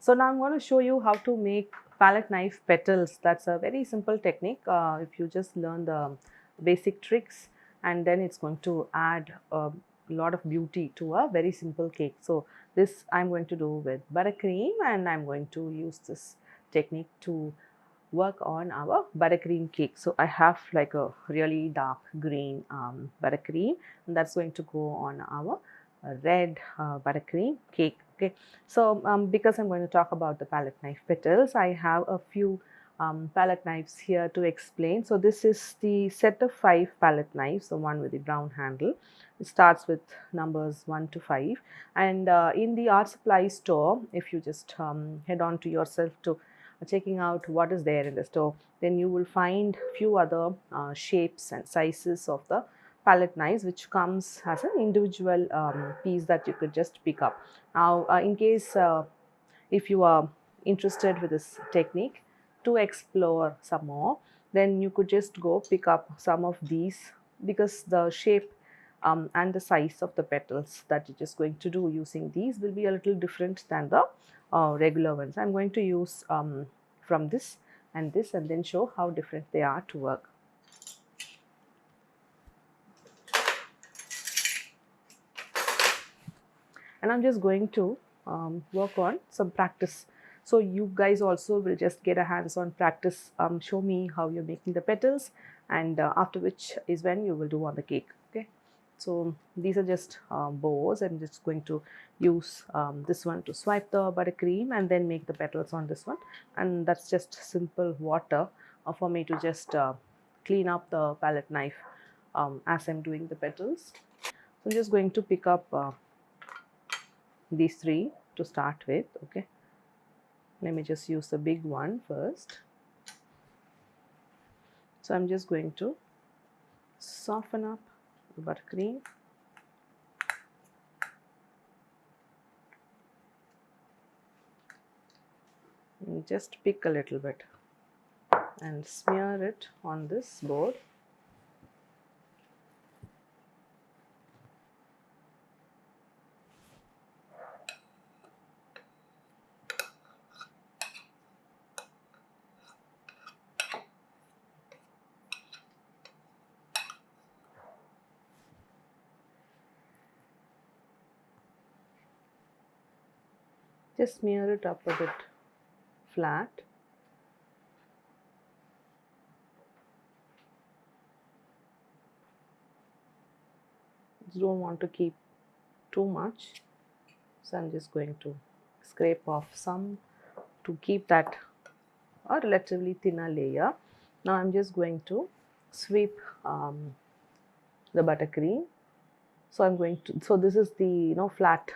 So now I'm going to show you how to make palette knife petals. That's a very simple technique. If you just learn the basic tricks, and then it's going to add a lot of beauty to a very simple cake. So this I'm going to do with buttercream, and I'm going to use this technique to work on our buttercream cake. So I have like a really dark green buttercream, and that's going to go on our red buttercream cake. Okay, so because I'm going to talk about the palette knife petals, I have a few palette knives here to explain. So this is the set of 5 palette knives, the one with the brown handle. It starts with numbers 1 to 5, and in the art supply store, if you just head on to yourself to checking out what is there in the store, then you will find few other shapes and sizes of the palette knives, which comes as an individual piece that you could just pick up. Now in case if you are interested with this technique to explore some more, then you could just go pick up some of these, because the shape and the size of the petals that you're just going to do using these will be a little different than the regular ones. I'm going to use from this and this, and then show how different they are to work. And I'm just going to work on some practice. So you guys also will just get a hands-on practice. Show me how you're making the petals, and after which is when you will do on the cake. Okay. So these are just bows. I'm just going to use this one to swipe the buttercream and then make the petals on this one. And that's just simple water for me to just clean up the palette knife as I'm doing the petals. So I'm just going to pick up these 3 to start with. Okay, let me just use the big one first. So I'm just going to soften up the buttercream, and just pick a little bit and smear it on this board. Just smear it up a bit flat. You don't want to keep too much, so I'm just going to scrape off some to keep that a relatively thinner layer. Now I'm just going to sweep the buttercream. So I'm going to, so this is the flat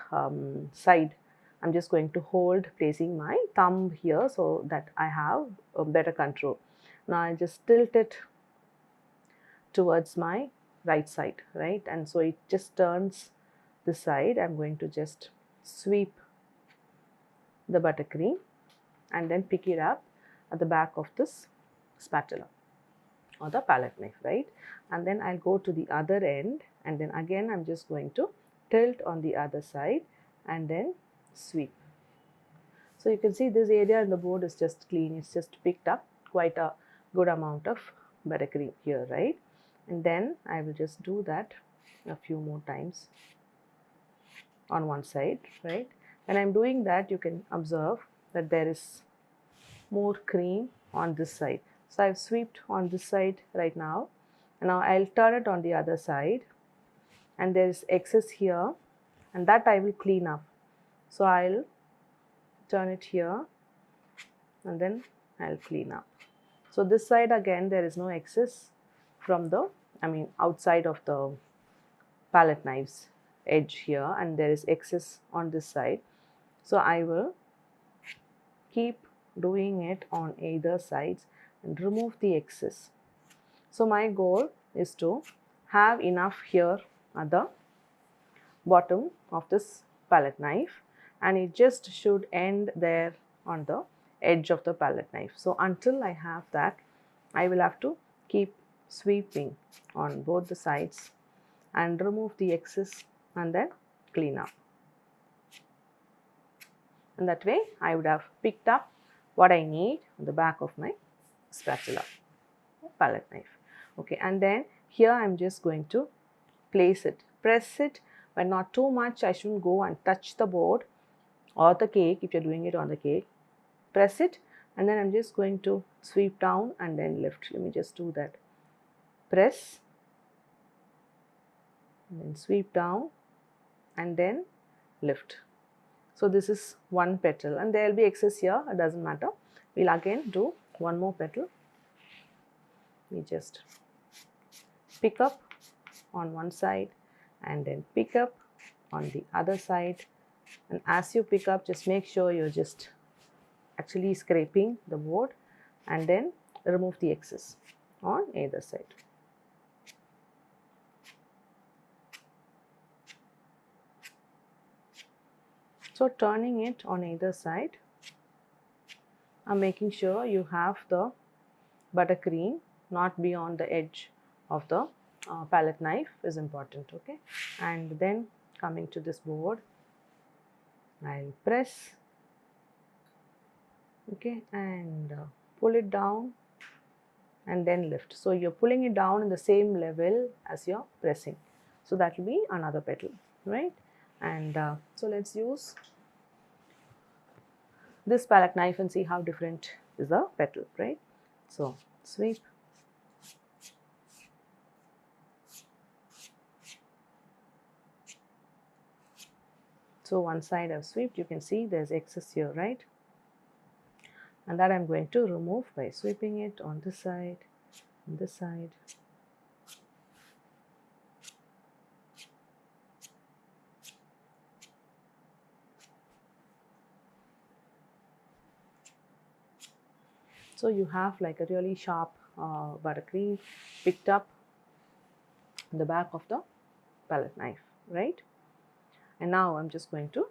side. I'm just going to hold, placing my thumb here so that I have a better control. Now I just tilt it towards my right side, right, and so it just turns this side. I'm going to just sweep the buttercream and then pick it up at the back of this spatula or the palette knife, right, and then I'll go to the other end, and then again I'm just going to tilt on the other side and then sweep. So you can see this area in the board is just clean. It's just picked up quite a good amount of buttercream here, right, and then I will just do that a few more times on one side, right. When I'm doing that, you can observe that there is more cream on this side. So I've swept on this side right now, and now I'll turn it on the other side, and there is excess here, and that I will clean up. So I'll turn it here and then I'll clean up. So this side again there is no excess from the outside of the palette knives edge here, and there is excess on this side. So I will keep doing it on either sides and remove the excess. So my goal is to have enough here at the bottom of this palette knife, and it just should end there on the edge of the palette knife. So until I have that, I will have to keep sweeping on both the sides and remove the excess and then clean up. and that way I would have picked up what I need on the back of my spatula, palette knife. Okay, and then here I'm just going to place it, press it, but not too much. I shouldn't go and touch the board or the cake if you're doing it on the cake. Press it, and then I'm just going to sweep down and then lift. Let me just do that. Press and then sweep down and then lift. So this is one petal, and there will be excess here, it doesn't matter. We'll again do one more petal. We just pick up on one side and then pick up on the other side, and as you pick up, just make sure you're just actually scraping the board and then remove the excess on either side. So turning it on either side, I'm making sure you have the buttercream not beyond the edge of the palette knife is important. Okay, and then coming to this board, I'll press, okay, and pull it down and then lift. So you're pulling it down in the same level as you're pressing. So that will be another petal, right? And so let's use this palette knife and see how different is the petal, right? So sweep. So one side I've swept, you can see there's excess here, right? And that I'm going to remove by sweeping it on this side, on this side. So you have like a really sharp buttercream picked up in the back of the palette knife, right? And now I'm just going to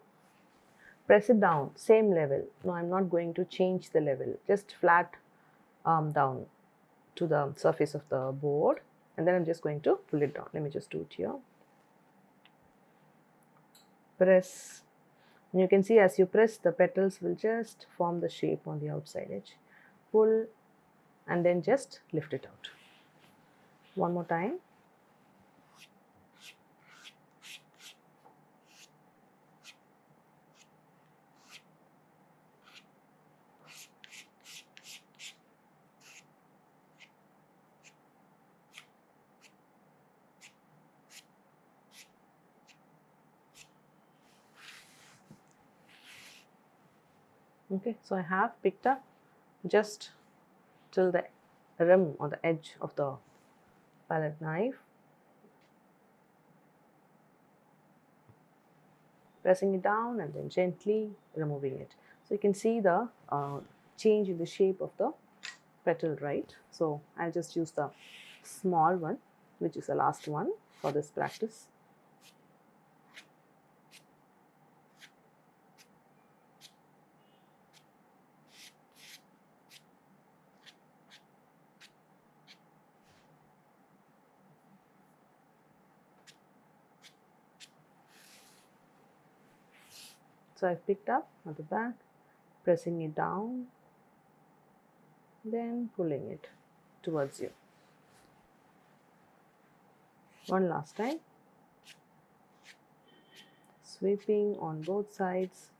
press it down, same level. No, I'm not going to change the level, just flat down to the surface of the board, and then I'm just going to pull it down. Let me just do it here. Press. And you can see as you press, the petals will just form the shape on the outside edge. Pull and then just lift it out. One more time. Okay, so I have picked up just till the rim or the edge of the palette knife, pressing it down and then gently removing it. So you can see the change in the shape of the petal, right? So I'll just use the small one, which is the last one for this practice. So I've picked up at the back, pressing it down, then pulling it towards you. One last time, sweeping on both sides.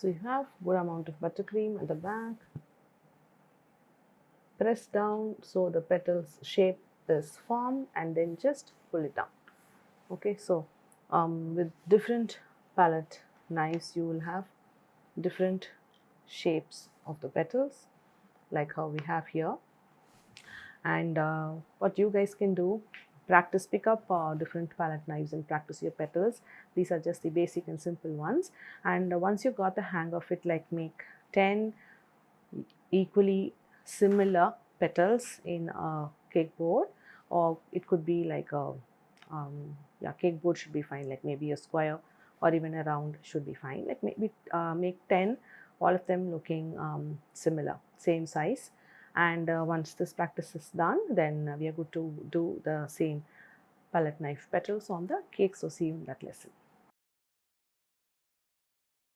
So you have good amount of buttercream at the back. Press down so the petals shape is formed and then just pull it down. Okay, so with different palette knives you will have different shapes of the petals like how we have here. And what you guys can do practice, pick up different palette knives and practice your petals. These are just the basic and simple ones. And once you got the hang of it, like make 10 equally similar petals in a cake board, or it could be like a yeah, cake board should be fine, like maybe a square or even a round should be fine. Like maybe make 10, all of them looking similar, same size. And once this practice is done, then we are good to do the same palette knife petals on the cake. So see you in that lesson.